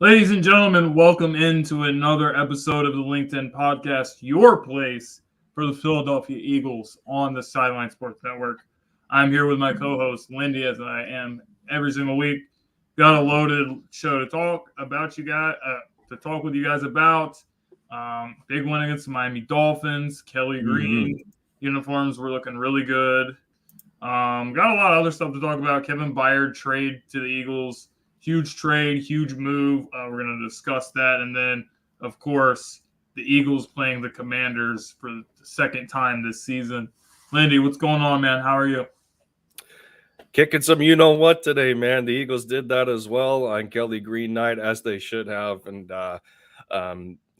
Ladies and gentlemen, welcome into another episode of the LinkedIn podcast, your place for the Philadelphia Eagles on the Sideline Sports Network. I'm here with my co-host Lindy, as I am every single week. Got a loaded show to talk about you guys, to talk with you guys about. Big win against the Miami Dolphins. Kelly Green uniforms were looking really good. Got a lot of other stuff to talk about. Kevin Byard trade to the Eagles. Huge trade, huge move. We're going to discuss that. And then, of course, the Eagles playing the Commanders for the second time this season. Lindy, what's going on, man? How are you? Kicking some you-know-what today, man. The Eagles did that as well on Kelly Green night, as they should have. And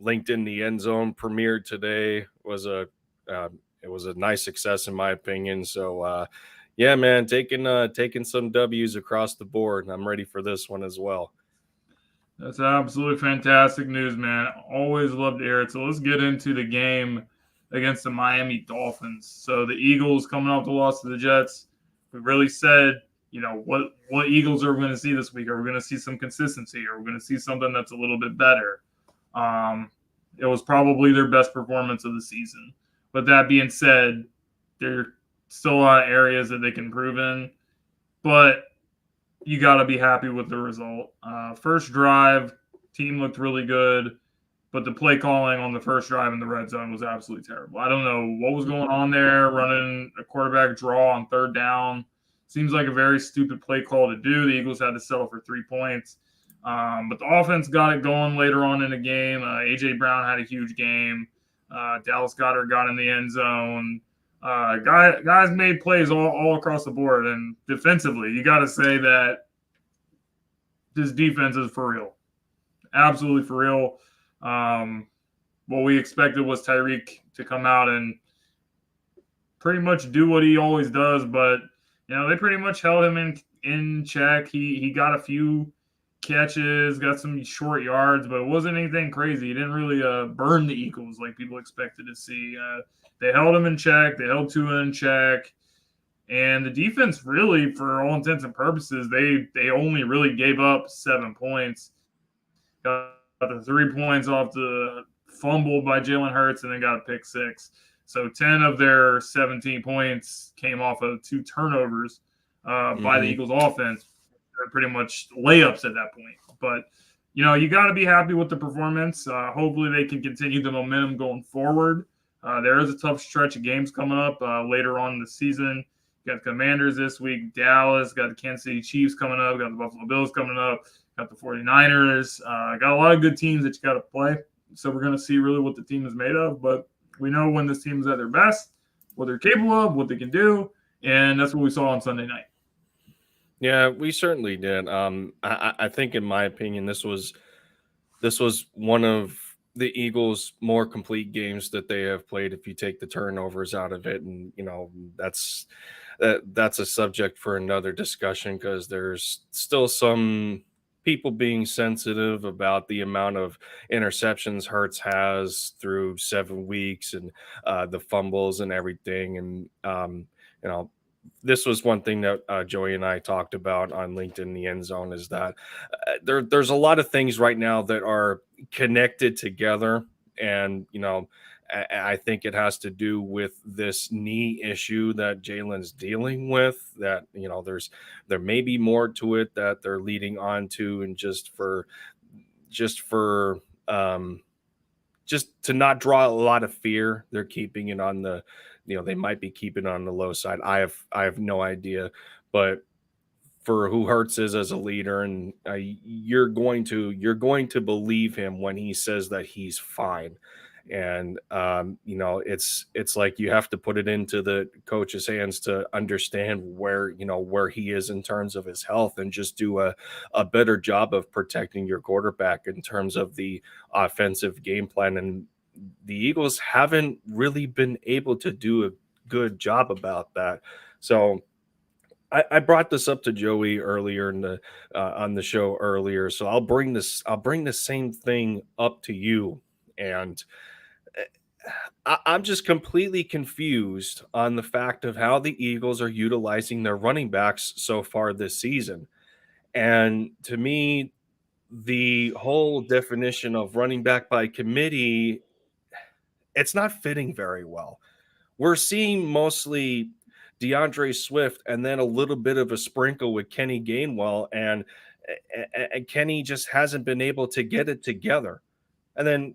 Linc'd in the end zone premiered today. It was a nice success, in my opinion. So, yeah, man, taking some W's across the board. I'm ready for this one as well. That's absolutely fantastic news, man. Always love to hear it. So let's get into the game against the Miami Dolphins. So the Eagles coming off the loss to the Jets. We really said, what Eagles are we going to see this week? Are we going to see some consistency? Are we going to see something that's a little bit better? It was probably their best performance of the season. But that being said, they're still a lot of areas that they can improve in, but you got to be happy with the result. First drive, team looked really good, but the play calling on the first drive in the red zone was absolutely terrible. I don't know what was going on there, running a quarterback draw on third down. Seems like a very stupid play call to do. The Eagles had to settle for 3 points. But the offense got it going later on in the game. A.J. Brown had a huge game. Dallas Goedert got in the end zone. Guys made plays all across the board, and defensively, you got to say that this defense is for real, absolutely for real. What we expected was Tyreek to come out and pretty much do what he always does, but they pretty much held him in check. He got a few catches, got some short yards, but it wasn't anything crazy. He didn't really burn the Eagles like people expected to see. They held him in check. They held Tua in check. And the defense really, for all intents and purposes, they only really gave up 7 points. Got the 3 points off the fumble by Jalen Hurts and then got a pick six. So 10 of their 17 points came off of 2 turnovers by the Eagles offense. They're pretty much layups at that point. But, you got to be happy with the performance. Hopefully they can continue the momentum going forward. There is a tough stretch of games coming up later on in the season. You got the Commanders this week, Dallas, got the Kansas City Chiefs coming up, got the Buffalo Bills coming up, got the 49ers. Got a lot of good teams that you got to play. So we're going to see really what the team is made of. But we know when this team is at their best, what they're capable of, what they can do. And that's what we saw on Sunday night. Yeah, we certainly did. I think, in my opinion, this was one of the Eagles' more complete games that they have played. If you take the turnovers out of it, and that's a subject for another discussion, because there's still some people being sensitive about the amount of interceptions Hurts has through 7 weeks, and the fumbles and everything, and this was one thing that Joey and I talked about on Linc'd in the end zone, is that there's a lot of things right now that are connected together. And, I think it has to do with this knee issue that Jalen's dealing with, that, there may be more to it that they're leading on to. And just to not draw a lot of fear, they're keeping it on the, they might be keeping it on the low side. I have no idea, but for who Hurts is as a leader, and you're going to believe him when he says that he's fine. And it's like you have to put it into the coach's hands to understand where he is in terms of his health, and just do a better job of protecting your quarterback in terms of the offensive game plan. And the Eagles haven't really been able to do a good job about that. So I brought this up to Joey earlier on the show earlier. So I'll bring the same thing up to you. And I'm just completely confused on the fact of how the Eagles are utilizing their running backs so far this season. And to me, the whole definition of running back by committee, it's not fitting very well. We're seeing mostly DeAndre Swift and then a little bit of a sprinkle with Kenny Gainwell, and Kenny just hasn't been able to get it together. And then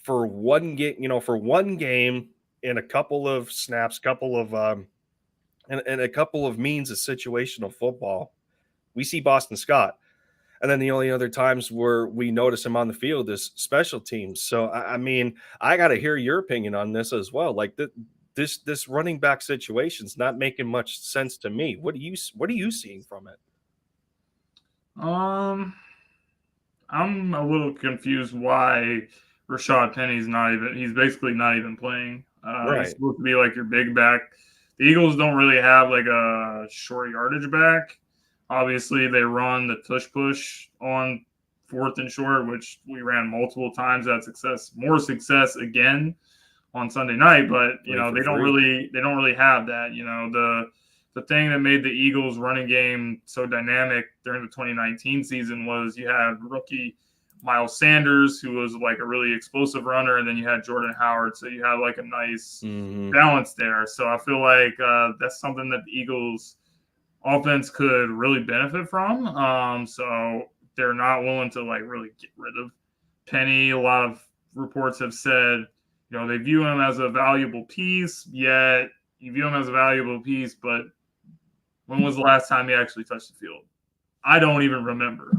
for one game in a couple of snaps, and a couple of means of situational football, we see Boston Scott. And then the only other times where we notice him on the field is special teams. So, I mean, I got to hear your opinion on this as well. Like this running back situation is not making much sense to me. What are you seeing from it? I'm a little confused why Rashad Penny's he's basically not even playing. He's Right. supposed to be like your big back. The Eagles don't really have like a short yardage back. Obviously, they run the tush push on 4th and short, which we ran multiple times. More success again on Sunday night, but they don't really have that. The thing that made the Eagles running game so dynamic during the 2019 season was you had rookie Miles Sanders, who was like a really explosive runner, and then you had Jordan Howard. So you had like a nice balance there. So I feel like that's something that the Eagles offense could really benefit from. So they're not willing to like really get rid of Penny. A lot of reports have said, they view him as a valuable piece, yet you view him as a valuable piece, but when was the last time he actually touched the field? I don't even remember,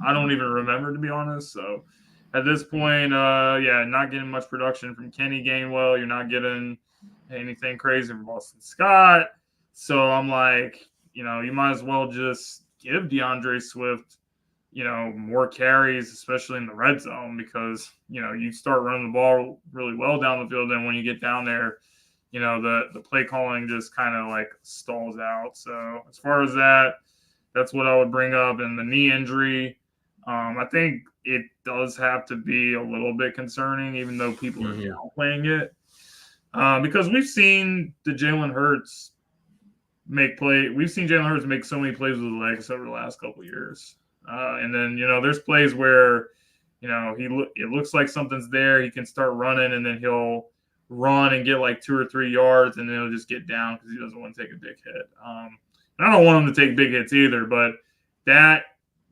to be honest. So at this point, not getting much production from Kenny Gainwell. You're not getting anything crazy from Boston Scott. So I'm like, you might as well just give DeAndre Swift, more carries, especially in the red zone, because, you start running the ball really well down the field. And when you get down there, the play calling just kind of like stalls out. So as far as that's what I would bring up. And the knee injury, I think it does have to be a little bit concerning, even though people are downplaying it. Because we've seen Jalen Hurts make so many plays with his legs over the last couple of years. And then, there's plays where, it looks like something's there. He can start running, and then he'll run and get like 2 or 3 yards, and then he'll just get down because he doesn't want to take a big hit. And I don't want him to take big hits either, but that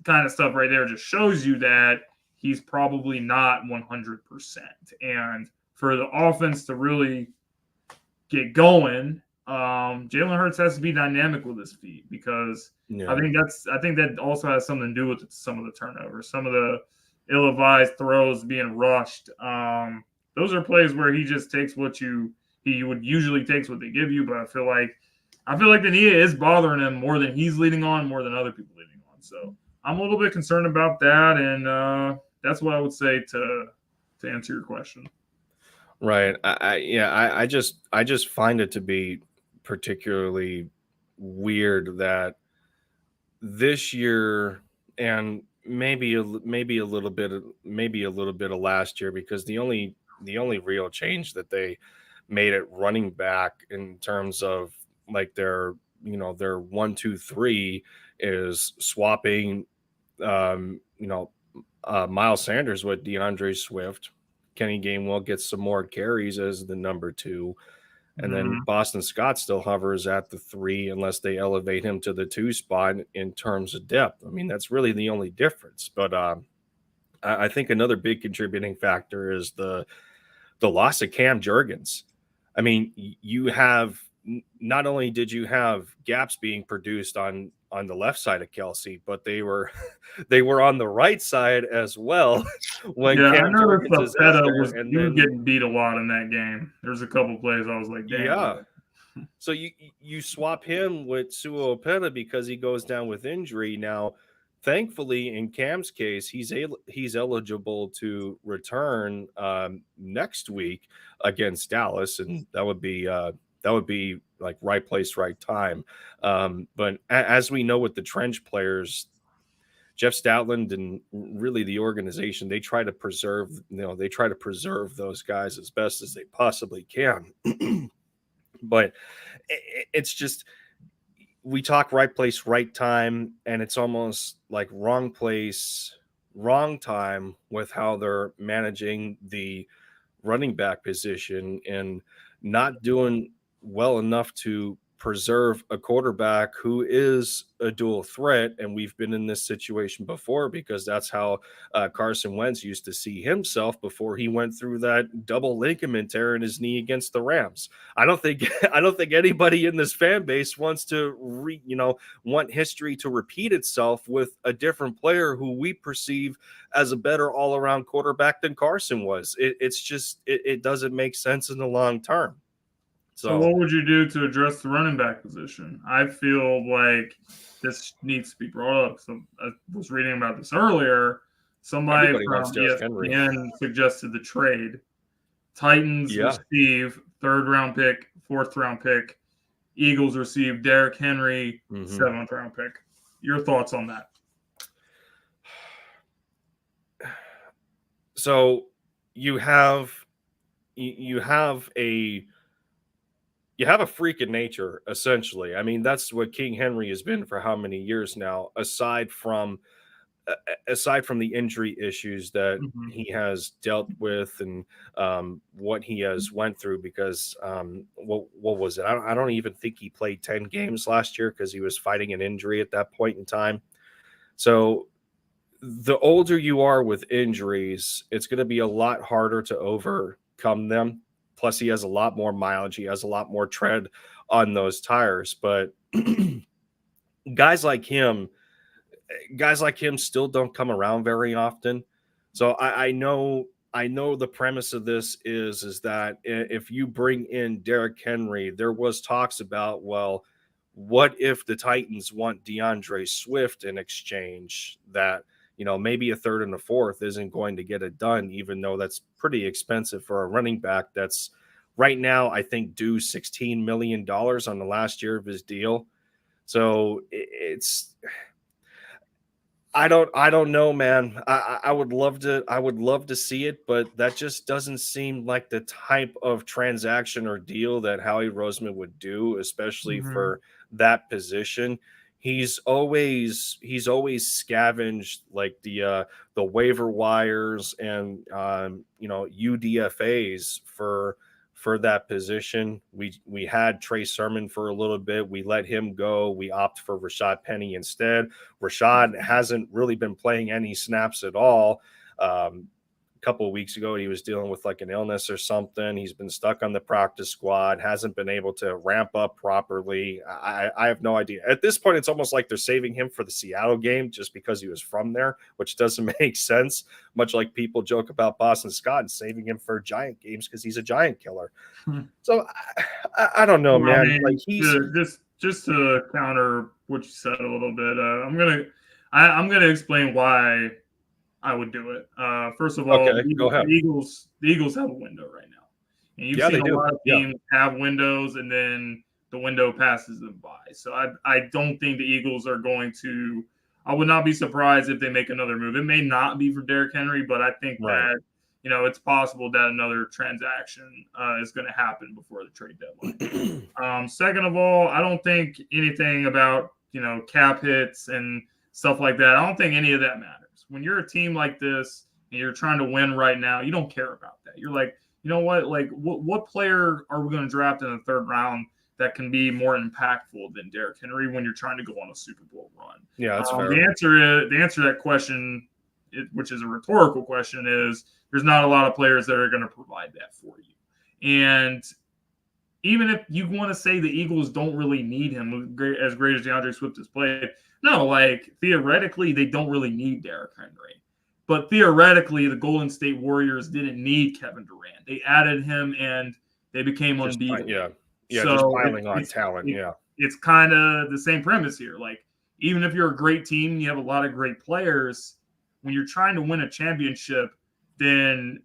kind of stuff right there just shows you that he's probably not 100%. And for the offense to really get going, Jalen Hurts has to be dynamic with his feet, because I think that also has something to do with some of the turnovers, some of the ill-advised throws being rushed. Those are plays where he just takes he would usually takes what they give you, but I feel like the knee is bothering him more than he's leading on, more than other people leading on. So I'm a little bit concerned about that, and that's what I would say to answer your question. Right. I just find it to be particularly weird that this year, and maybe a little bit of last year, because the only real change that they made at running back in terms of like their 1, 2, 3 is swapping Miles Sanders with DeAndre Swift. Kenny Gainwell gets some more carries as the number 2. And then Boston Scott still hovers at the 3 unless they elevate him to the 2 spot in terms of depth. I mean, that's really the only difference. But I think another big contributing factor is the loss of Cam Jurgens. I mean, you have not only did you have gaps being produced on the left side of Kelsey, but they were on the right side as well. When Cam Jurgens is was getting beat a lot in that game. There's a couple plays I was like, damn. Yeah. So you swap him with Sua Opeta because he goes down with injury. Now, thankfully, in Cam's case, he's eligible to return next week against Dallas, and that would be like right place, right time. But as we know with the trench players, Jeff Stoutland and really the organization, they try to preserve those guys as best as they possibly can. But it's just, we talk right place, right time, and it's almost like wrong place, wrong time with how they're managing the running back position and not doing well enough to preserve a quarterback who is a dual threat. And we've been in this situation before because that's how Carson Wentz used to see himself before he went through that double ligament tear in his knee against the Rams. I don't think I don't think anybody in this fan base wants to want history to repeat itself with a different player who we perceive as a better all-around quarterback than Carson was. It doesn't make sense in the long term. So what would you do to address the running back position? I feel like this needs to be brought up. So I was reading about this earlier. Somebody Everybody from wants Derrick Henry. ESPN suggested the trade. Titans receive 3rd-round pick, 4th-round pick. Eagles receive Derrick Henry, 7th-round pick. Your thoughts on that? So you have a freak of nature, essentially. I mean, that's what King Henry has been for how many years now, aside from the injury issues that he has dealt with and what he has went through. Because what was it? I don't even think he played 10 games last year because he was fighting an injury at that point in time. So the older you are with injuries, it's going to be a lot harder to overcome them. Plus, he has a lot more mileage. He has a lot more tread on those tires. But guys like him still don't come around very often. So I know the premise of this is that if you bring in Derrick Henry, there was talks about, well, what if the Titans want DeAndre Swift in exchange? That maybe a 3rd and a 4th isn't going to get it done, even though that's pretty expensive for a running back that's right now, I think, due $16 million on the last year of his deal. So I don't know, man. I would love to see it, but that just doesn't seem like the type of transaction or deal that Howie Roseman would do, especially for that position. He's always scavenged like the waiver wires and UDFAs for that position. We had Trey Sermon for a little bit. We let him go. We opt for Rashad Penny instead. Rashad hasn't really been playing any snaps at all. A couple of weeks ago, he was dealing with like an illness or something. He's been stuck on the practice squad, hasn't been able to ramp up properly. I have no idea. At this point, it's almost like they're saving him for the Seattle game just because he was from there, which doesn't make sense. Much like people joke about Boston Scott and saving him for Giant games because he's a Giant killer. So I don't know, man. I mean, like just to counter what you said a little bit, I'm gonna explain why I would do it. First of all, the Eagles have a window right now. And you've seen a lot of teams have windows and then the window passes them by. So I don't think the Eagles are going to – I would not be surprised if they make another move. It may not be for Derrick Henry, but I think that, it's possible that another transaction is going to happen before the trade deadline. Second of all, I don't think anything about, cap hits and stuff like that. I don't think any of that matters. When you're a team like this and you're trying to win right now, you don't care about that. You're like, you know what? Like, what player are we going to draft in the 3rd round that can be more impactful than Derrick Henry when you're trying to go on a Super Bowl run? Yeah, that's fair. The answer to that question, which is a rhetorical question, is there's not a lot of players that are going to provide that for you. And even if you want to say the Eagles don't really need him, as great as DeAndre Swift has played, no, like theoretically, they don't really need Derrick Henry. But theoretically, the Golden State Warriors didn't need Kevin Durant. They added him and they became unbeatable. Yeah, so just piling on talent. It's kind of the same premise here. Like, even if you're a great team and you have a lot of great players, when you're trying to win a championship, then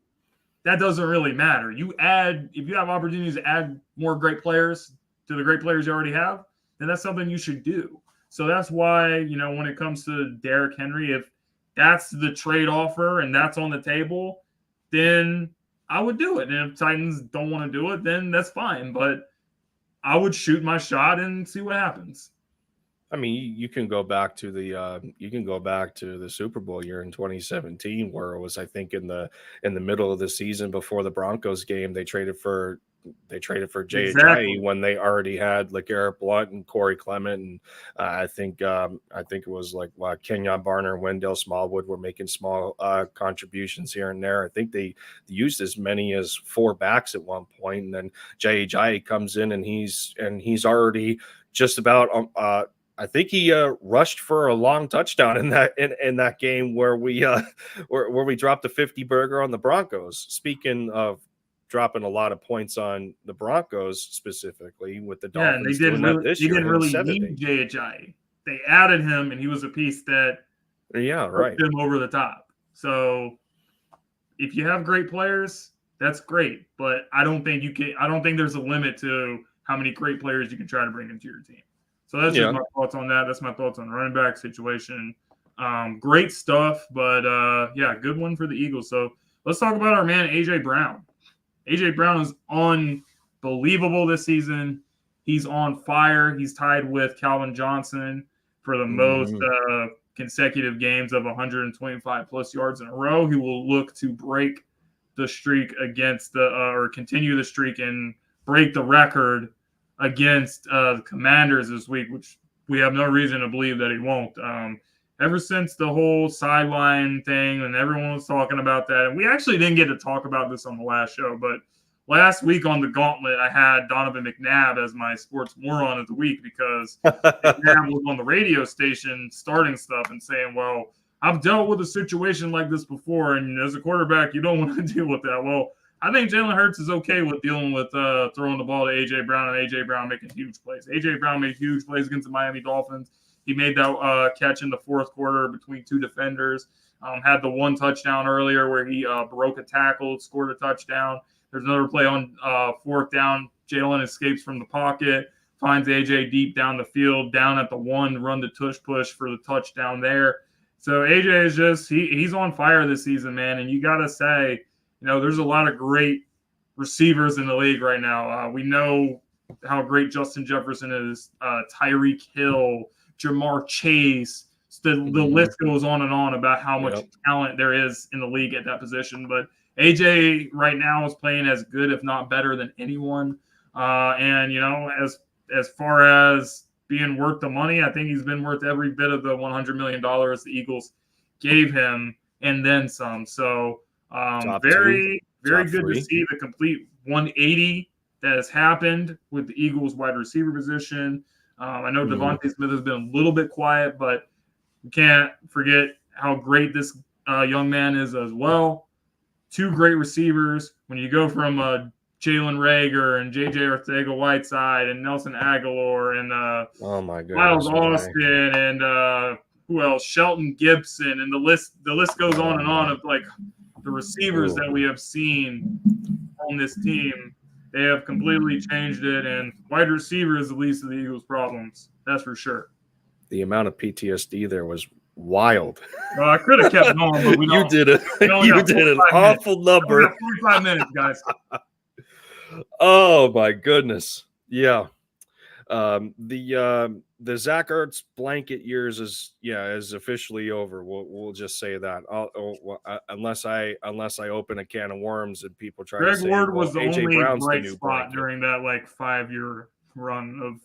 that doesn't really matter. If you have opportunities to add more great players to the great players you already have, then that's something you should do. So that's why, when it comes to Derrick Henry, if that's the trade offer and that's on the table, then I would do it. And if Titans don't want to do it, then that's fine. But I would shoot my shot and see what happens. I mean, you can go back to the Super Bowl year in 2017, where it was, I think, in the middle of the season before the Broncos game, they traded for Jay Exactly. Ajayi when they already had LeGarrette Blount and Corey Clement, and I think it was like Kenyon Barner and Wendell Smallwood were making small contributions here and there. I think they used as many as 4 backs at one point, and then Jay Ajayi comes in and he's already just about I think he rushed for a long touchdown in that game where we where we dropped a 50 burger on the Broncos. Speaking of dropping a lot of points on the Broncos specifically, with the Yeah, and Dolphins doing that this they year, didn't hitting really 70. need JHI. They added him, and he was a piece that Yeah, pushed right. him over the top. So if you have great players, that's great. But I don't think there's a limit to how many great players you can try to bring into your team. So that's just Yeah. my thoughts on that. That's my thoughts on the running back situation. Great stuff, but yeah, good one for the Eagles. So let's talk about our man AJ Brown. AJ Brown is unbelievable this season. He's on fire. He's tied with Calvin Johnson for the most Mhm. consecutive games of 125 plus yards in a row. He will look to break the streak against or continue the streak and break the record against the Commanders this week, which we have no reason to believe that he won't. Ever since the whole sideline thing and everyone was talking about that, and we actually didn't get to talk about this on the last show, but last week on the Gauntlet, I had Donovan McNabb as my sports moron of the week because McNabb was on the radio station starting stuff and saying, well, I've dealt with a situation like this before, and as a quarterback, you don't want to deal with that. Well, I think Jalen Hurts is okay with dealing with throwing the ball to A.J. Brown and A.J. Brown making huge plays. A.J. Brown made huge plays against the Miami Dolphins. He made that catch in the fourth quarter between 2 defenders. Had the 1 touchdown earlier where he broke a tackle, scored a touchdown. There's another play on 4th down. Jalen escapes from the pocket, finds AJ deep down the field, down at the 1, run the tush push for the touchdown there. So AJ is just he's on fire this season, man. And you got to say, there's a lot of great receivers in the league right now. We know how great Justin Jefferson is, Tyreek Hill, Jamar Chase. The list goes on and on about how much talent there is in the league at that position. But AJ right now is playing as good, if not better, than anyone. And as far as being worth the money, I think he's been worth every bit of the $100 million the Eagles gave him, and then some. So very good to see the complete 180 that has happened with the Eagles wide receiver position. I know DeVonta Smith has been a little bit quiet, but you can't forget how great this young man is as well. 2 great receivers. When you go from Jalen Reagor and J.J. Ortega-Whiteside and Nelson Aguilar and oh my goodness, Miles Austin and who else? Shelton Gibson, and the list goes on and on of like the receivers that we have seen on this team. They have completely changed it, and wide receiver is the least of the Eagles' problems. That's for sure. The amount of PTSD there was wild. Well, I could have kept going, but we don't. You did an awful number. 45 minutes, guys. Oh my goodness. Yeah. The Zach Ertz blanket years is officially over. We'll just say that. Unless I open a can of worms and people try Greg to say Ward was the AJ only Brown's bright the new spot blanket during that 5-year run of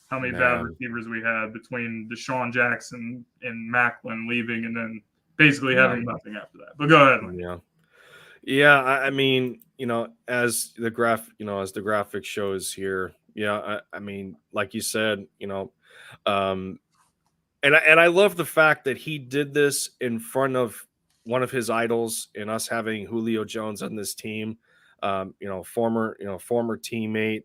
how many bad receivers we had between Deshaun Jackson and Macklin leaving and then basically having nothing after that. But go ahead. Yeah. I mean, as the graphic shows here, I mean, like you said, and I love the fact that he did this in front of one of his idols, and us having Julio Jones on this team, former teammate.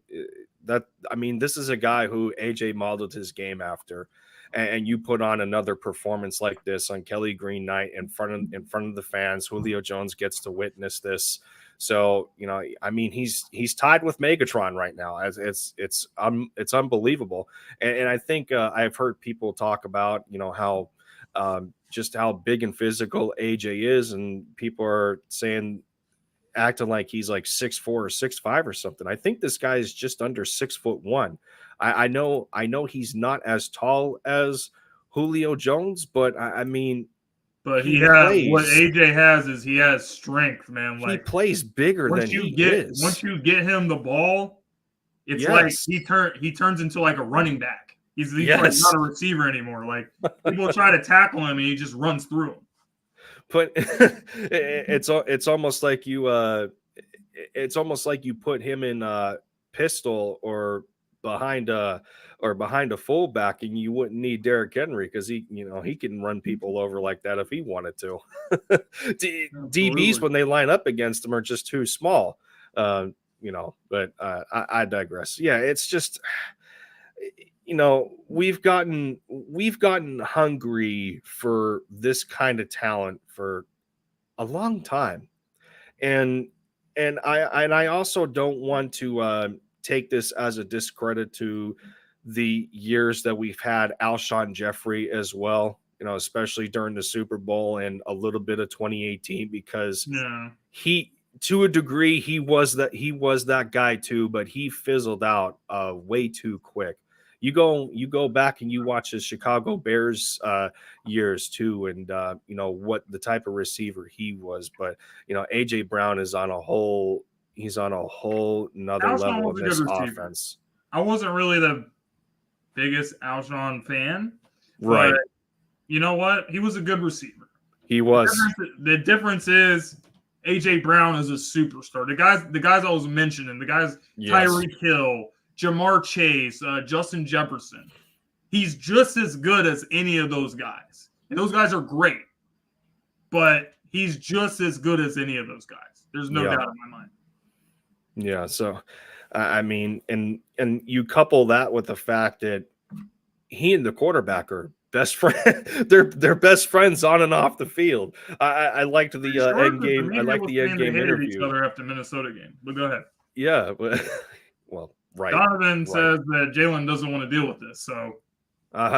This is a guy who AJ modeled his game after, and you put on another performance like this on Kelly Green night in front of the fans. Julio Jones gets to witness this. So, he's tied with Megatron right now. As it's unbelievable. And I think I've heard people talk about, how just how big and physical AJ is. And people are saying acting like he's like 6'4" or 6'5" or something. I think this guy is just under 6'1". I know he's not as tall as Julio Jones, but I mean, But he what plays AJ has is he has strength, man. he Like plays bigger than he is. once you get him the ball, it's like Yes. he turns into like a running back. He's like Yes. not a receiver anymore. Like people try to tackle him and he just runs through them. But it's almost like you put him in pistol or behind a fullback, and you wouldn't need Derrick Henry because he can run people over like that if he wanted to. DBs when they line up against him are just too small. But I digress. Yeah, it's just we've gotten hungry for this kind of talent for a long time, and I also don't want to take this as a discredit to the years that we've had Alshon Jeffrey as well, especially during the Super Bowl and a little bit of 2018, because he, to a degree, he was that guy too, but he fizzled out way too quick. You go back and you watch his Chicago Bears years too, and what the type of receiver he was. But AJ Brown is on a whole another Alshon level in this offense. I wasn't really the biggest Alshon fan, right? But you know what? He was a good receiver. He was. The difference is AJ Brown is a superstar. The guys I was mentioning, the guys Tyreek Hill, Jamar Chase, Justin Jefferson. He's just as good as any of those guys. And those guys are great. But he's just as good as any of those guys. There's no doubt in my mind. Yeah, so I mean, and you couple that with the fact that he and the quarterback are best friend. they're best friends on and off the field. I liked the end game. I like the end game interview. Each other after Minnesota game. But go ahead. Yeah, but well, right. Donovan says that Jalen doesn't want to deal with this. So,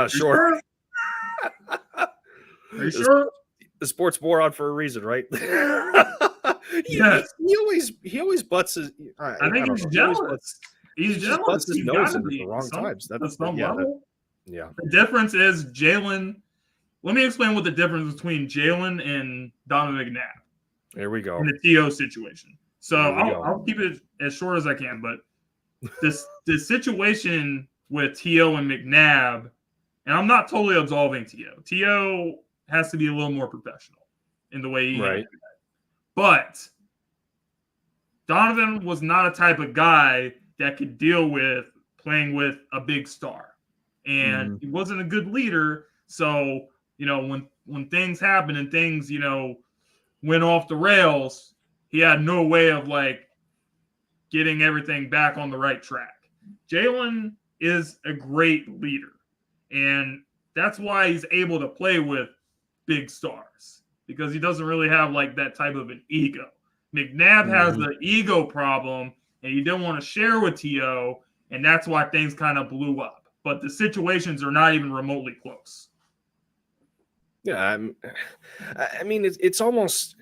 sure. Are you sure? The sports moron for a reason, right? Yes. He always butts his. I think he's jealous. He's jealous. Butts his nose at the wrong times. That's some level. Yeah. The difference is Jalen. Let me explain what the difference between Jalen and Donovan McNabb. There we go. In the TO situation. So I'll keep it as short as I can. But the situation with TO and McNabb, and I'm not totally absolving TO. TO has to be a little more professional in the way he handles that. But Donovan was not a type of guy that could deal with playing with a big star. And he wasn't a good leader. So, when things happen and things, went off the rails, he had no way of getting everything back on the right track. Jalen is a great leader. And that's why he's able to play with big stars, because he doesn't really have that type of an ego. McNabb has the ego problem, and he didn't want to share with T.O., and that's why things kind of blew up. But the situations are not even remotely close. Yeah, I mean, it's almost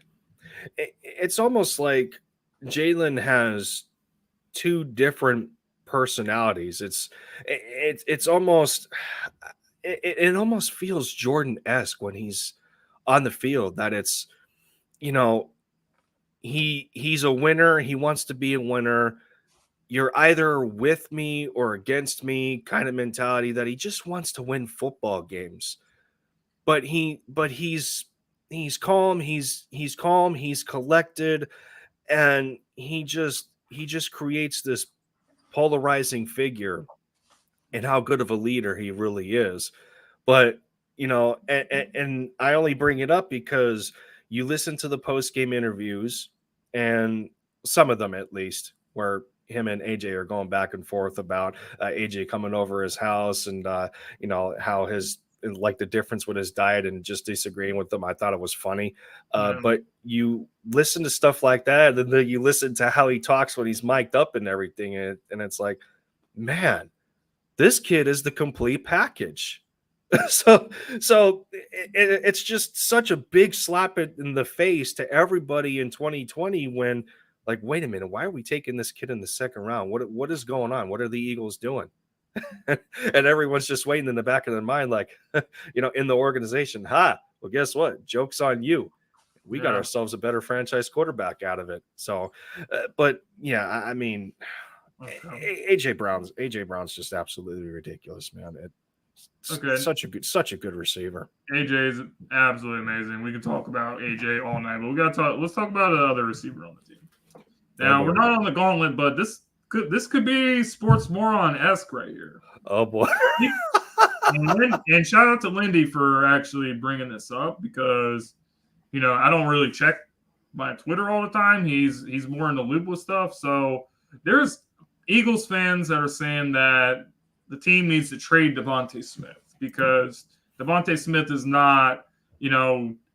like Jalen has two different personalities. It almost feels Jordan-esque when he's on the field, that it's, he's a winner. He wants to be a winner. You're either with me or against me kind of mentality, that he just wants to win football games. But he's calm. He's calm. He's collected, and he just creates this polarizing figure and how good of a leader he really is. But, and I only bring it up because you listen to the post-game interviews, and some of them at least, where him and AJ are going back and forth about AJ coming over his house and, how the difference with his diet and just disagreeing with them. I thought it was funny. But you listen to stuff like that, and then you listen to how he talks when he's mic'd up and everything. And it's like, man, this kid is the complete package. So it's just such a big slap in the face to everybody in 2020 when, like, wait a minute, why are we taking this kid in the second round? What is going on? What are the Eagles doing? And everyone's just waiting in the back of their mind, like, in the organization, well, guess what? Joke's on you. We got ourselves a better franchise quarterback out of it. So, but yeah, I mean, AJ Brown's just absolutely ridiculous, man. Such a good receiver. AJ is absolutely amazing. We can talk about AJ all night, but let's talk about the other receiver on the team. Now, we're not on the gauntlet, but this could be sports moron-esque right here. Oh boy. and shout out to Lindy for actually bringing this up, because I don't really check my Twitter all the time. He's more in the loop with stuff. So there's Eagles fans that are saying that the team needs to trade DeVonta Smith because DeVonta Smith is not,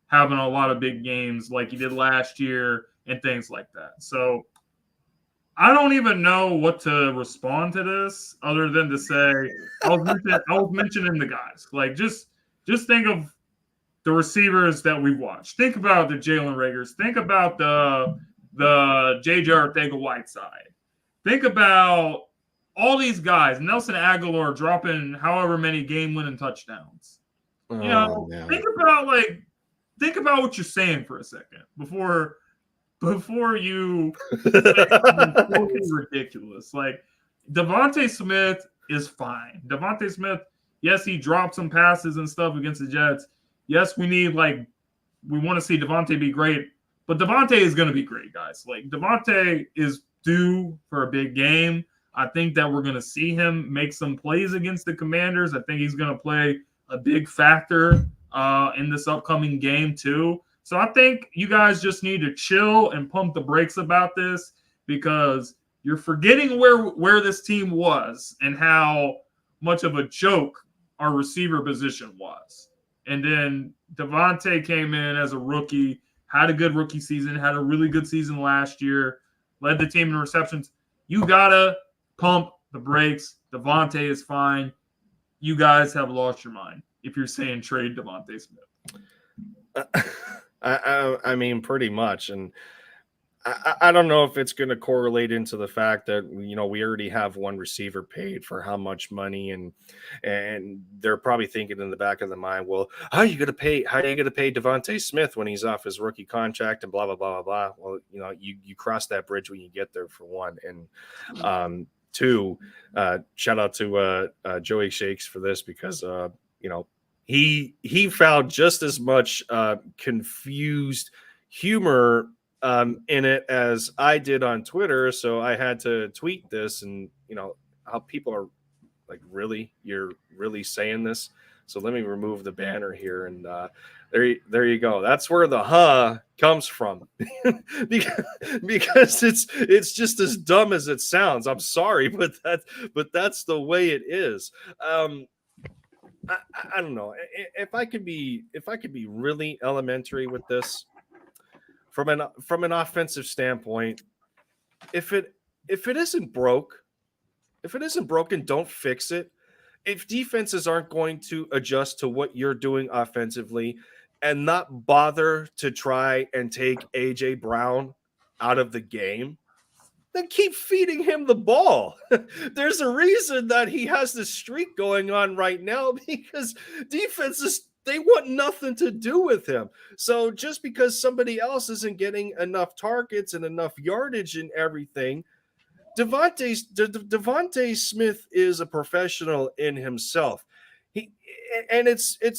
having a lot of big games like he did last year and things like that. So I don't even know what to respond to this other than to say I was mentioning the guys. Like, just think of the receivers that we watched. Think about the Jalen Reagors. Think about the J.J. Arcega-Whiteside. Think about all these guys. Nelson Aguilar dropping however many game-winning touchdowns. Think about what you're saying for a second before you ridiculous. Like, DeVonta Smith is fine. DeVonta Smith, yes, he dropped some passes and stuff against the Jets. Yes, we want to see DeVonta be great, but DeVonta is going to be great, guys. Like, DeVonta is due for a big game. I think that we're going to see him make some plays against the Commanders. I think he's going to play a big factor in this upcoming game too. So I think you guys just need to chill and pump the brakes about this, because you're forgetting where this team was and how much of a joke our receiver position was. And then DeVonta came in as a rookie, had a good rookie season, had a really good season last year, led the team in receptions. You got to pump the brakes. DeVonta is fine. You guys have lost your mind if you're saying trade DeVonta Smith. I mean, pretty much. And I don't know if it's going to correlate into the fact that, we already have one receiver paid for how much money, and they're probably thinking in the back of the mind, well, how are you going to pay DeVonta Smith when he's off his rookie contract and blah, blah, blah, blah, blah. Well, you cross that bridge when you get there, for one. And two, shout out to Joey Shakes for this, because, he found just as much confused humor in it as I did on Twitter. So I had to tweet this, and how people are like, really, you're really saying this? So let me remove the banner here, and there you go. That's where the comes from, because it's just as dumb as it sounds. I'm sorry, but that's the way it is. I don't know if I could be really elementary with this from an offensive standpoint. If it isn't broken, don't fix it. If defenses aren't going to adjust to what you're doing offensively and not bother to try and take AJ Brown out of the game, then keep feeding him the ball. There's a reason that he has this streak going on right now, because defenses, they want nothing to do with him. So just because somebody else isn't getting enough targets and enough yardage and everything, DeVonta Smith is a professional in himself. It's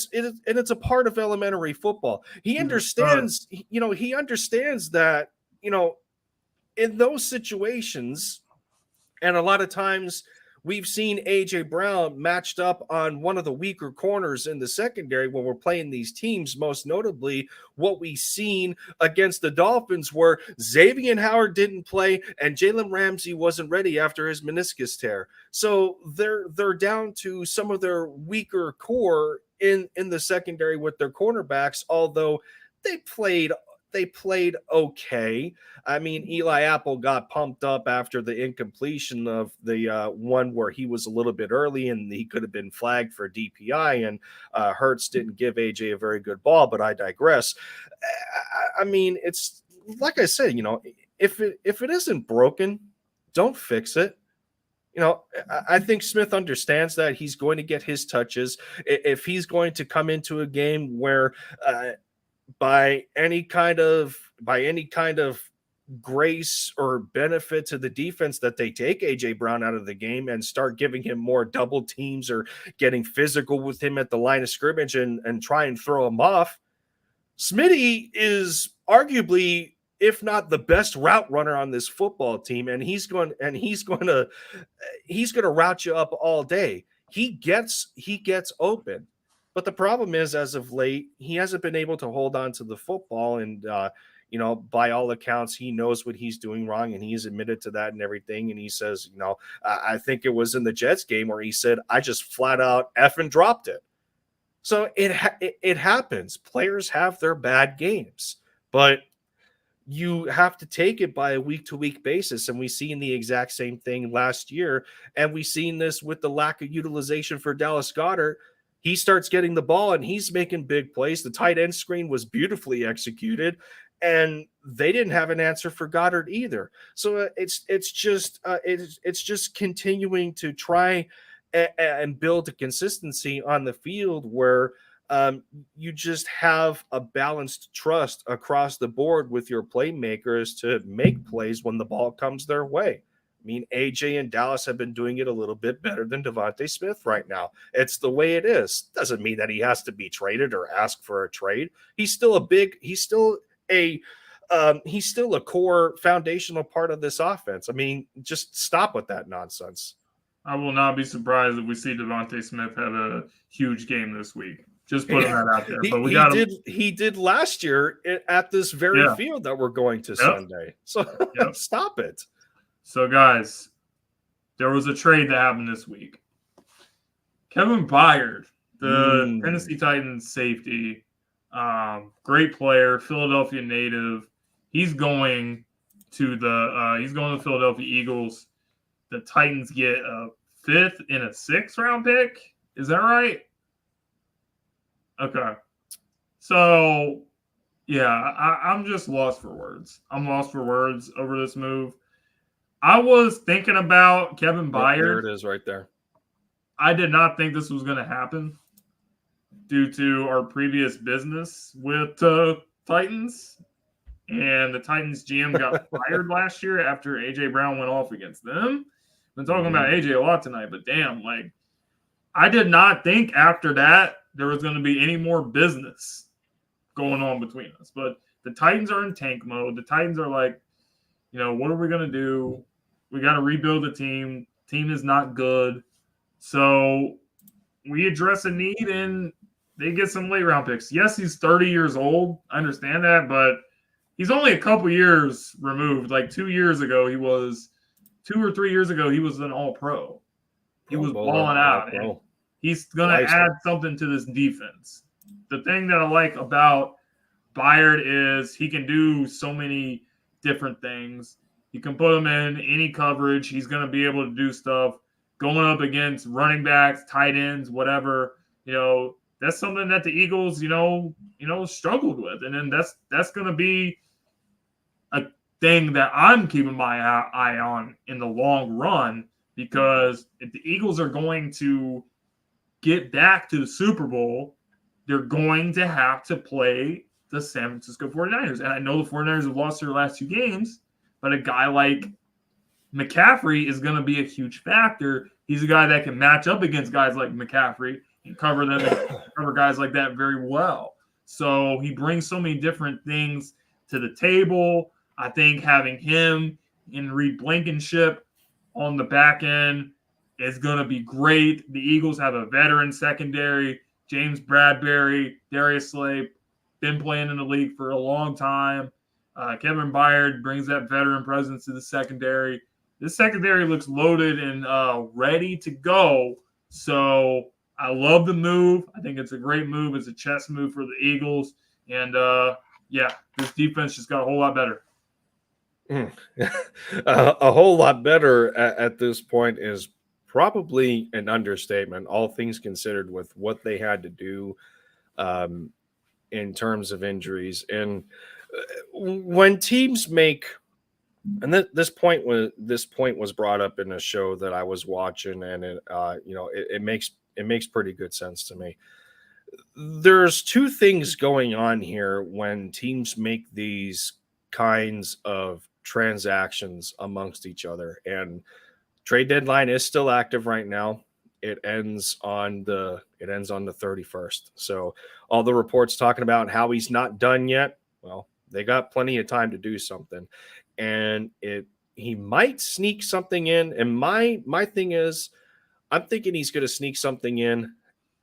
a part of elementary football. He understands, he understands that, in those situations, and a lot of times we've seen AJ Brown matched up on one of the weaker corners in the secondary when we're playing these teams, most notably what we've seen against the Dolphins, where Xavier Howard didn't play and Jalen Ramsey wasn't ready after his meniscus tear. So they're down to some of their weaker core in the secondary with their cornerbacks, although they played they played okay. I mean, Eli Apple got pumped up after the incompletion of the one where he was a little bit early and he could have been flagged for DPI, and Hurts didn't give AJ a very good ball, but I digress. I mean, it's like I said, if it isn't broken, don't fix it. I think Smith understands that he's going to get his touches. If he's going to come into a game where by any kind of grace or benefit to the defense that they take AJ Brown out of the game and start giving him more double teams or getting physical with him at the line of scrimmage and try and throw him off, Smitty is arguably, if not the best route runner on this football team, and he's going to route you up all day. He gets open. But the problem is, as of late, he hasn't been able to hold on to the football. And, by all accounts, he knows what he's doing wrong, and he's admitted to that and everything. And he says, I think it was in the Jets game where he said, I just flat out effing dropped it. So it happens. Players have their bad games, but you have to take it by a week-to-week basis. And we seen the exact same thing last year. And we seen this with the lack of utilization for Dallas Goedert. He starts getting the ball and he's making big plays. The tight end screen was beautifully executed, and they didn't have an answer for Goddard either. So it's just continuing to try and build a consistency on the field where you just have a balanced trust across the board with your playmakers to make plays when the ball comes their way. I mean, AJ and Dallas have been doing it a little bit better than DeVonta Smith right now. It's the way it is. Doesn't mean that he has to be traded or ask for a trade. He's still a core foundational part of this offense. I mean, just stop with that nonsense. I will not be surprised if we see DeVonta Smith have a huge game this week. Just putting that out there. But he did last year at this very field that we're going to Sunday. So stop it. So, guys, there was a trade that happened this week. Kevin Byard, the Tennessee Titans safety, great player, Philadelphia native. He's going to the Philadelphia Eagles. The Titans get a 5th and a 6th round pick. Is that right? Okay. So, yeah, I'm just lost for words. I'm lost for words over this move. I was thinking about Kevin Byard. There it is right there. I did not think this was going to happen due to our previous business with Titans. And the Titans GM got fired last year after A.J. Brown went off against them. Been talking about A.J. a lot tonight, but damn, I did not think after that there was going to be any more business going on between us. But the Titans are in tank mode. The Titans are like, what are we going to do? We got to rebuild the team. Team is not good. So we address a need and they get some late round picks. Yes, he's 30 years old. I understand that, but he's only a couple years removed. 2 years ago, 2 or 3 years ago, he was an all-pro. He was balling out. And he's going to add something to this defense. The thing that I like about Byard is he can do so many different things. You can put him in any coverage. He's going to be able to do stuff going up against running backs, tight ends, whatever. That's something that the Eagles, struggled with. And then that's going to be a thing that I'm keeping my eye on in the long run, because if the Eagles are going to get back to the Super Bowl, they're going to have to play the San Francisco 49ers. And I know the 49ers have lost their last 2 games, but a guy like McCaffrey is going to be a huge factor. He's a guy that can match up against guys like McCaffrey and cover them and cover guys like that very well. So he brings so many different things to the table. I think having him and Reed Blankenship on the back end is going to be great. The Eagles have a veteran secondary, James Bradbury, Darius Slay, been playing in the league for a long time. Kevin Byard brings that veteran presence to the secondary. This secondary looks loaded and ready to go. So I love the move. I think it's a great move. It's a chess move for the Eagles. And yeah, this defense just got a whole lot better. A whole lot better at this point is probably an understatement, all things considered, with what they had to do in terms of injuries. And when teams make, and this point was brought up in a show that I was watching, and it makes pretty good sense to me. There's two things going on here when teams make these kinds of transactions amongst each other, and trade deadline is still active right now. It ends on the 31st. So all the reports talking about how he's not done yet, well, they got plenty of time to do something. And he might sneak something in. And my thing is, I'm thinking he's going to sneak something in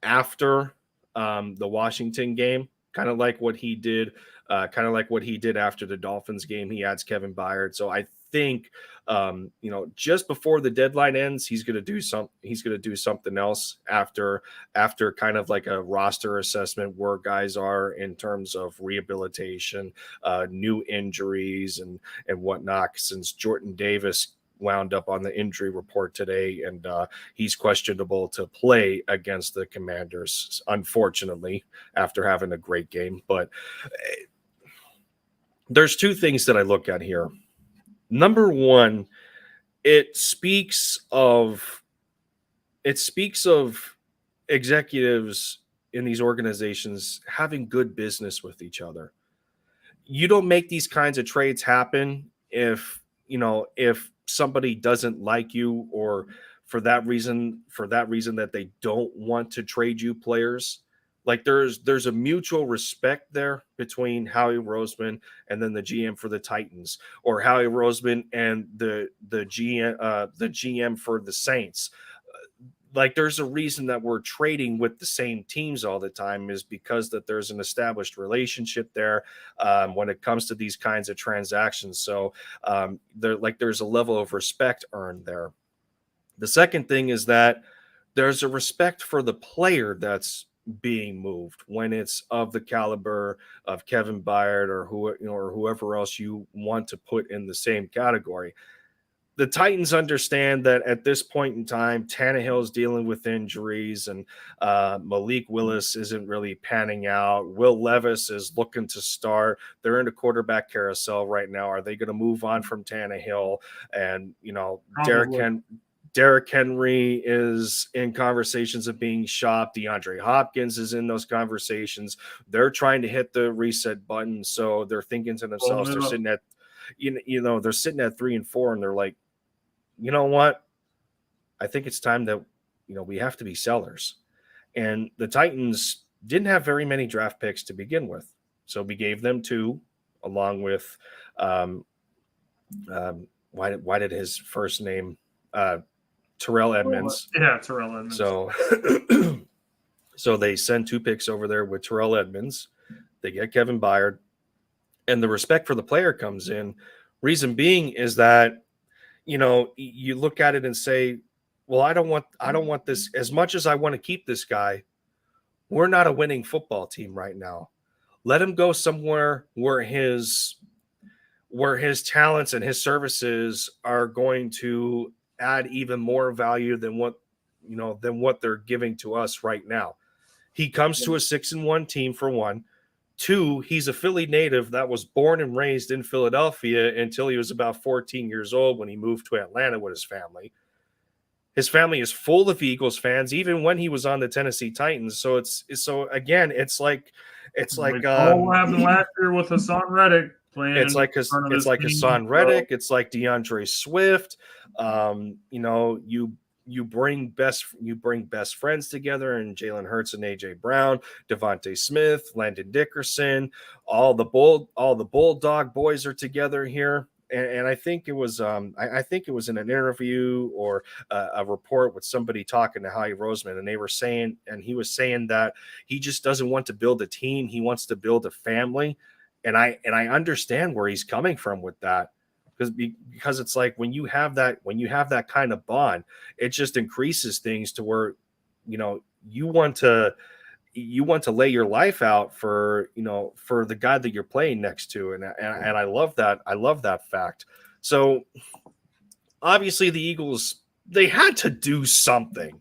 after the Washington game, kind of like what he did after the Dolphins game. He adds Kevin Byard. So I think just before the deadline ends, he's going to do something else after kind of like a roster assessment where guys are in terms of rehabilitation, new injuries and whatnot, since Jordan Davis wound up on the injury report today, and he's questionable to play against the Commanders, unfortunately, after having a great game. But there's two things that I look at here. Number one, it speaks of executives in these organizations having good business with each other. You don't make these kinds of trades happen if somebody doesn't like you, or for that reason that they don't want to trade you players. Like there's a mutual respect there between Howie Roseman and then the GM for the Titans, or Howie Roseman and the GM for the Saints. Like there's a reason that we're trading with the same teams all the time, is because that there's an established relationship there when it comes to these kinds of transactions. So there's a level of respect earned there. The second thing is that there's a respect for the player that's being moved when it's of the caliber of Kevin Byard or whoever else you want to put in the same category. The Titans understand that at this point in time, Tannehill's dealing with injuries, and Malik Willis isn't really panning out. Will Levis is looking to start. They're in a quarterback carousel right now. Are they going to move on from Tannehill? And Derrick Henry is in conversations of being shopped. DeAndre Hopkins is in those conversations. They're trying to hit the reset button, so they're thinking to themselves, they're sitting at 3 and 4, and they're like, you know what? I think it's time that we have to be sellers. And the Titans didn't have very many draft picks to begin with, so we gave them 2, along with why did his first name Terrell Edmonds? Yeah, Terrell Edmonds. So they send 2 picks over there with Terrell Edmonds. They get Kevin Byard, and the respect for the player comes in. Reason being is that you look at it and say, well, I don't want this. As much as I want to keep this guy, we're not a winning football team right now. Let him go somewhere where his talents and his services are going to add even more value than what they're giving to us right now. He comes to a 6-1 team, for one. 2, he's a Philly native that was born and raised in Philadelphia until he was about 14 years old when he moved to Atlanta with his family. His family is full of Eagles fans, even when he was on the Tennessee Titans. So it's like what happened last year with Hassan Reddick playing. It's like Hassan Reddick. It's like DeAndre Swift. You bring best friends together, and Jalen Hurts and AJ Brown, DeVonta Smith, Landon Dickerson, all the Bulldog boys are together here. And I think it was in an interview or a report with somebody talking to Howie Roseman, and he was saying that he just doesn't want to build a team. He wants to build a family. And I understand where he's coming from with that. Because it's like when you have that kind of bond, it just increases things to where you want to you want to lay your life out for, for the guy that you're playing next to. And I love that. I love that fact. So obviously the Eagles, they had to do something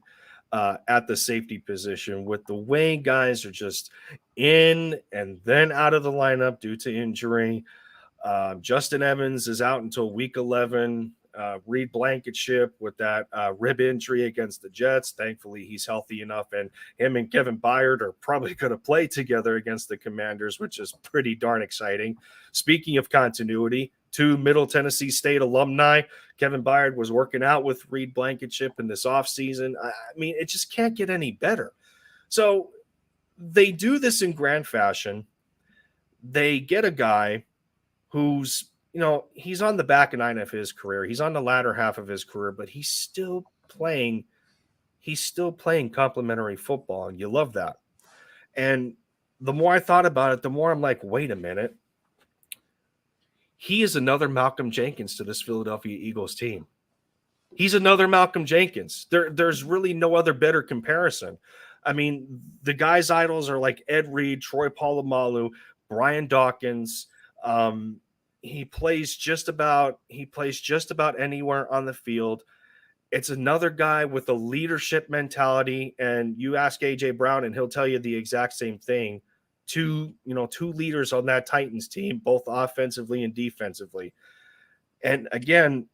at the safety position with the way guys are just in and then out of the lineup due to injury. Justin Evans is out until week 11. Reed Blankenship with that rib injury against the Jets. Thankfully, he's healthy enough, and him and Kevin Byard are probably going to play together against the Commanders, which is pretty darn exciting. Speaking of continuity, 2 Middle Tennessee State alumni. Kevin Byard was working out with Reed Blankenship in this offseason. I mean, it just can't get any better. So they do this in grand fashion. They get a guy who's, he's on the back nine of his career. He's on the latter half of his career, but he's still playing complimentary football, and you love that. And the more I thought about it, the more I'm like, wait a minute. He is another Malcolm Jenkins to this Philadelphia Eagles team. He's another Malcolm Jenkins. There's really no other better comparison. I mean, the guy's idols are like Ed Reed, Troy Polamalu, Brian Dawkins. He plays just about anywhere on the field. It's another guy with a leadership mentality. And you ask AJ Brown and he'll tell you the exact same thing. Two leaders on that Titans team, both offensively and defensively. And again,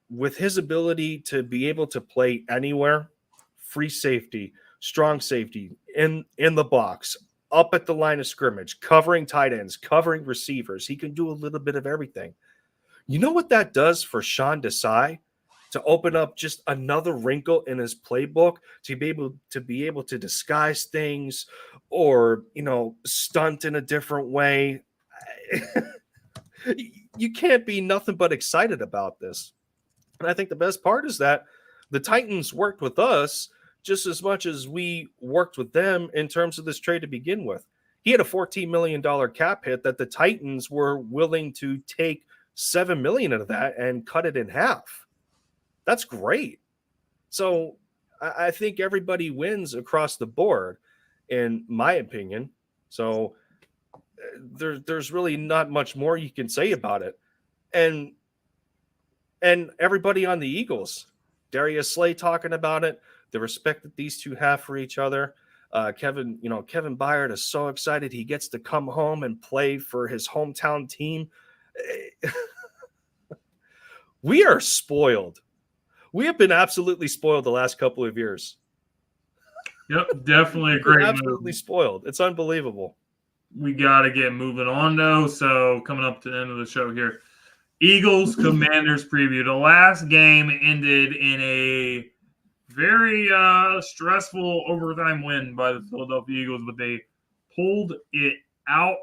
with his ability to be able to play anywhere, free safety, strong safety, in the box, up at the line of scrimmage, covering tight ends, covering receivers. He can do a little bit of everything. You know what that does for Sean Desai? To open up just another wrinkle in his playbook, to be able to disguise things or, stunt in a different way. You can't be nothing but excited about this. And I think the best part is that the Titans worked with us just as much as we worked with them in terms of this trade to begin with. He had a $14 million cap hit that the Titans were willing to take $7 million of that and cut it in half. That's great. So I think everybody wins across the board, in my opinion. So there's really not much more you can say about it. And everybody on the Eagles, Darius Slay talking about it, the respect that these two have for each other. Kevin Byard is so excited he gets to come home and play for his hometown team. We are spoiled. We have been absolutely spoiled the last couple of years. Yep, definitely a great absolutely move. Spoiled. It's unbelievable. We got to get moving on, though. So coming up to the end of the show here, Eagles Commanders preview. The last game ended in a very stressful overtime win by the Philadelphia Eagles, but they pulled it out.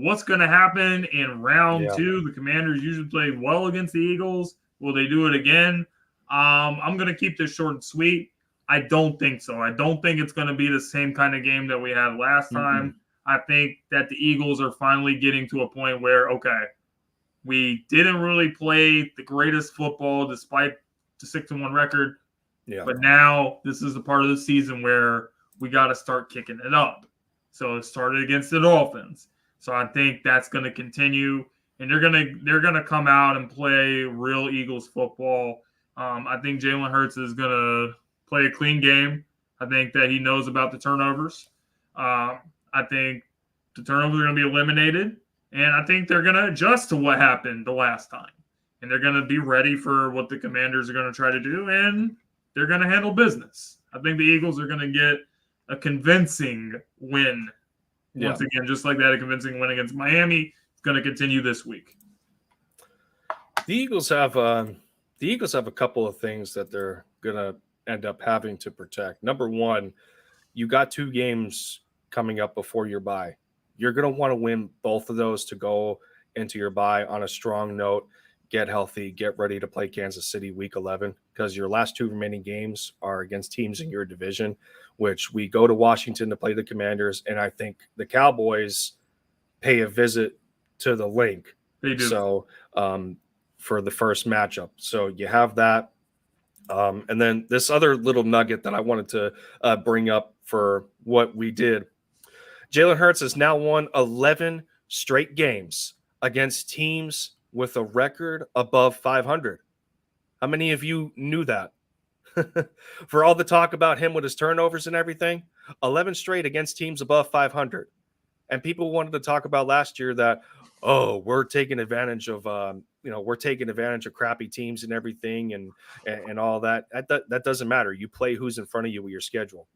What's going to happen in round 2? The Commanders usually play well against the Eagles. Will they do it again? I'm going to keep this short and sweet. I don't think so. I don't think it's going to be the same kind of game that we had last time. I think that the Eagles are finally getting to a point where, okay, we didn't really play the greatest football despite the 6-1 record. Yeah. But now this is the part of the season where we got to start kicking it up. So it started against the Dolphins. So I think that's going to continue. And they're gonna come out and play real Eagles football. I think Jalen Hurts is gonna play a clean game. I think that he knows about the turnovers. I think the turnovers are gonna be eliminated, and I think they're gonna adjust to what happened the last time, and they're gonna be ready for what the Commanders are gonna try to do, and they're gonna handle business. I think the Eagles are gonna get a convincing win once again, just like that, a convincing win against Miami. Going to continue this week. The Eagles have a couple of things that they're going to end up having to protect. Number one, you got 2 games coming up before your bye. You're going to want to win both of those to go into your bye on a strong note, get healthy, get ready to play Kansas City week 11, because your last 2 remaining games are against teams in your division, which we go to Washington to play the Commanders, and I think the Cowboys pay a visit to the Link. They do. So for the first matchup. So you have that. And then this other little nugget that I wanted to bring up for what we did. Jalen Hurts has now won 11 straight games against teams with a record above 500. How many of you knew that? For all the talk about him with his turnovers and everything, 11 straight against teams above 500. And people wanted to talk about last year that, oh, we're taking advantage of crappy teams and everything and all that. That doesn't matter. You play who's in front of you with your schedule.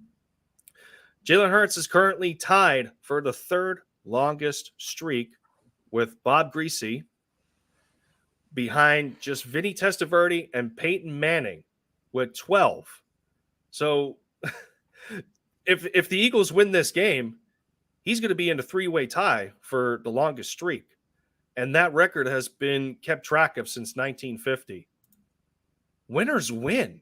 Jalen Hurts is currently tied for the third longest streak with Bob Greasy, behind just Vinny Testaverde and Peyton Manning with 12. So if the Eagles win this game, he's going to be in a three-way tie for the longest streak. And that record has been kept track of since 1950. Winners win.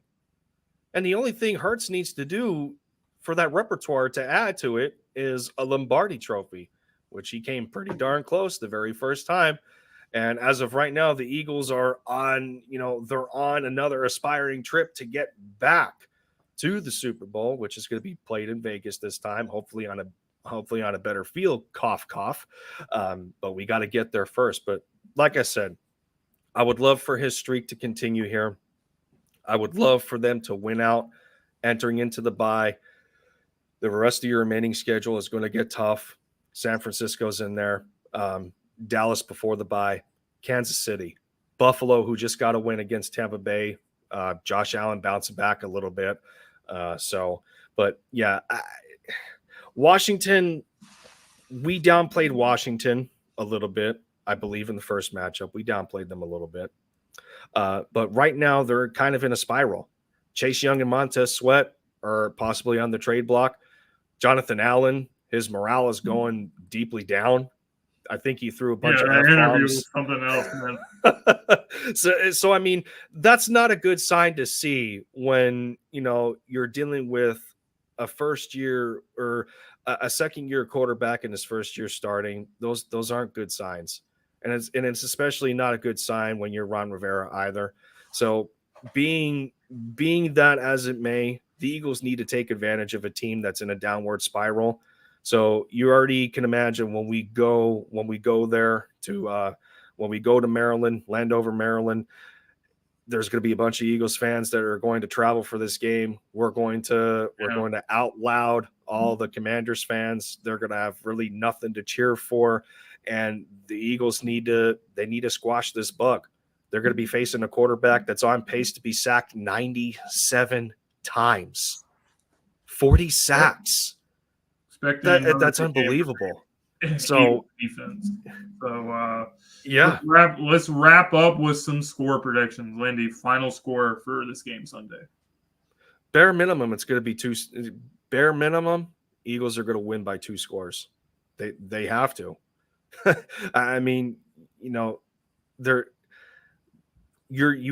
And the only thing Hurts needs to do for that repertoire to add to it is a Lombardi trophy, which he came pretty darn close the very first time. And as of right now, the Eagles are on, they're on another aspiring trip to get back to the Super Bowl, which is going to be played in Vegas this time, hopefully on a better field, cough, cough. But we got to get there first. But like I said, I would love for his streak to continue here. I would love for them to win out entering into the bye. The rest of your remaining schedule is going to get tough. San Francisco's in there. Dallas before the bye, Kansas City, Buffalo, who just got a win against Tampa Bay. Josh Allen bouncing back a little bit. But yeah, Washington, we downplayed Washington a little bit, I believe, in the first matchup. We downplayed them a little bit. But right now, they're kind of in a spiral. Chase Young and Montez Sweat are possibly on the trade block. Jonathan Allen, his morale is going deeply down. I think he threw a bunch of F-bombs. Something else, man. So I mean, that's not a good sign to see when you're dealing with a first year or a second year quarterback in his first year starting. Those aren't good signs, and it's especially not a good sign when you're Ron Rivera either. So being that as it may, the Eagles need to take advantage of a team that's in a downward spiral. So you already can imagine when we go to Maryland, Landover, Maryland, there's going to be a bunch of Eagles fans that are going to travel for this game. We're going to out loud all the Commanders fans. They're going to have really nothing to cheer for, and the Eagles need to squash this bug. They're going to be facing a quarterback that's on pace to be sacked 97 times, 40 sacks. That's unbelievable. So defense. So yeah, let's wrap up with some score predictions. Lindy, final score for this game Sunday. Bare minimum, it's going to be two. Bare minimum, Eagles are going to win by 2 scores. They have to. I mean, you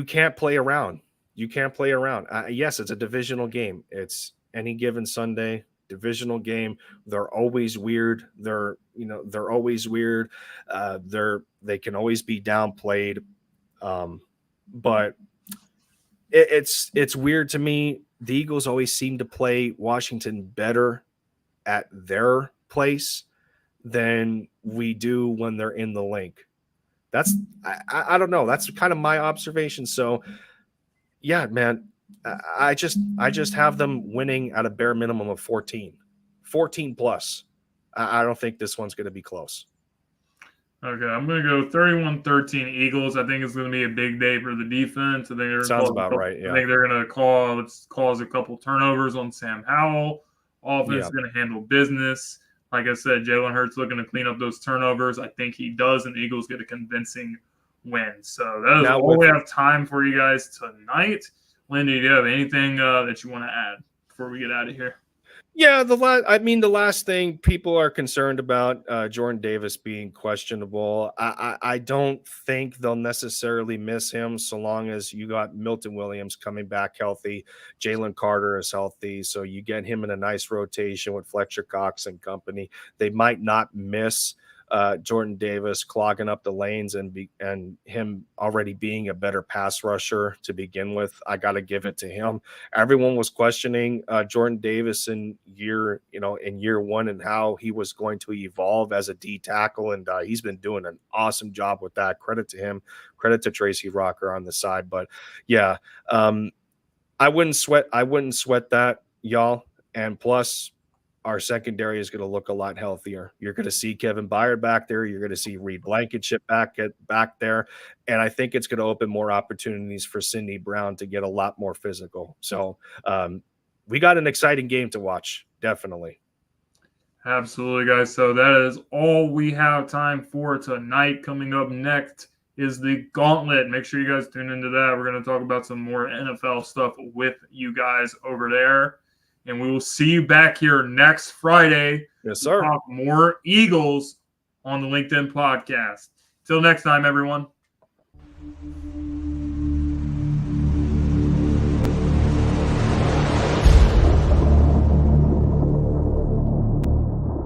can't play around. You can't play around. Yes, it's a divisional game. It's any given Sunday. Divisional game. They're always weird. They're always weird. They can always be downplayed. But it's weird to me. The Eagles always seem to play Washington better at their place than we do when they're in the Link. I don't know. That's kind of my observation. So yeah, man. I just have them winning at a bare minimum of 14 plus. I don't think this one's going to be close. Okay, I'm going to go 31-13 Eagles. I think it's going to be a big day for the defense. I think they're sounds about right. Yeah. I think they're going to cause a couple turnovers on Sam Howell. Offense is going to handle business. Like I said, Jalen Hurts looking to clean up those turnovers. I think he does, and the Eagles get a convincing win. So that is all we have time for you guys tonight. Lindy, do you have anything that you want to add before we get out of here? Yeah, the last thing people are concerned about, Jordan Davis being questionable. I don't think they'll necessarily miss him so long as you got Milton Williams coming back healthy. Jalen Carter is healthy, so you get him in a nice rotation with Fletcher Cox and company. They might not miss Jordan Davis clogging up the lanes and him already being a better pass rusher to begin with. I got to give it to him. Everyone was questioning Jordan Davis in year one and how he was going to evolve as a D tackle, and he's been doing an awesome job with that. Credit to him. Credit to Tracy Rocker on the side. But yeah, I wouldn't sweat that, y'all. And plus, our secondary is going to look a lot healthier. You're going to see Kevin Byard back there. You're going to see Reed Blankenship back there. And I think it's going to open more opportunities for Cindy Brown to get a lot more physical. So we got an exciting game to watch, definitely. Absolutely, guys. So that is all we have time for tonight. Coming up next is the Gauntlet. Make sure you guys tune into that. We're going to talk about some more NFL stuff with you guys over there. And we will see you back here next Friday. Yes, sir. To talk more Eagles on the LinkedIn podcast. Till next time, everyone.